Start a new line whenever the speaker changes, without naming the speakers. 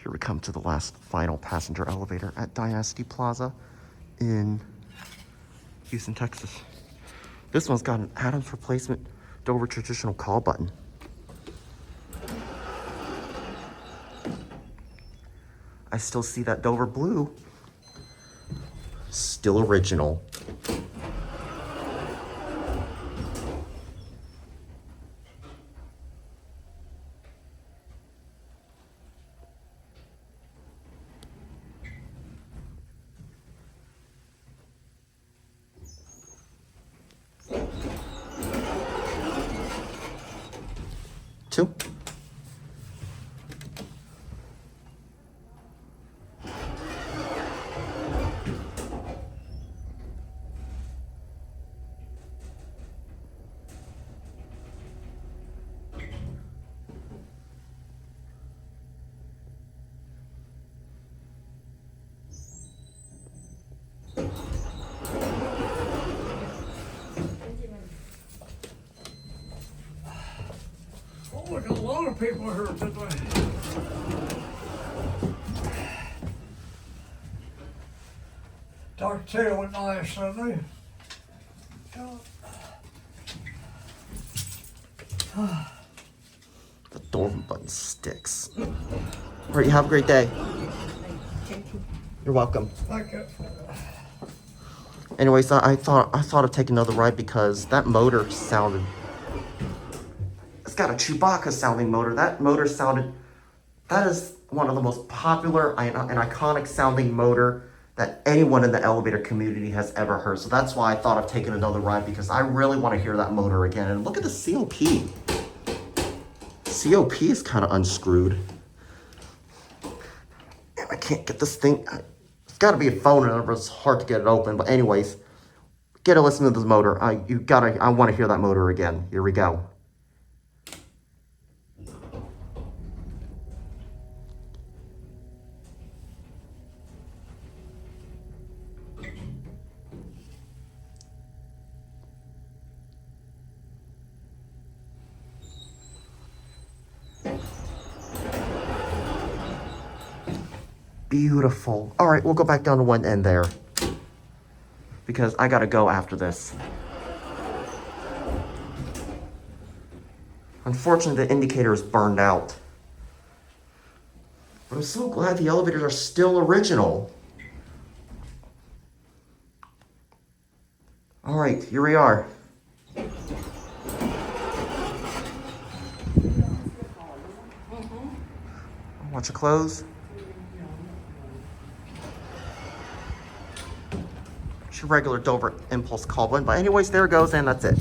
Here we come to the last final passenger elevator at Dynasty Plaza in Houston, Texas. This one's got an Adams replacement Dover traditional call button. I still see that Dover blue. Still original. Two.
Oh, look, a lot of people here today. Dr. Taylor went nice, didn't he?
The door button sticks. All right, you have a great day. You're welcome.
Thank you.
Anyways, I thought of taking another ride because that motor sounded. It's got a Chewbacca sounding motor. That motor sounded. That is one of the most popular and iconic sounding motor that anyone in the elevator community has ever heard. So that's why I thought of taking another ride, because I really want to hear that motor again. And look at the COP. COP is kind of unscrewed. And I can't get this thing. It's got to be a phone number. It's hard to get it open. But anyways, get to listen to this motor. I want to hear that motor again. Here we go. Beautiful. All right, we'll go back down to one end there, because I gotta go after this. Unfortunately, the indicator is burned out. But I'm so glad the elevators are still original. All right, here we are. Watch it close. It's your regular Dover impulse call button. But anyways, there it goes, and that's it.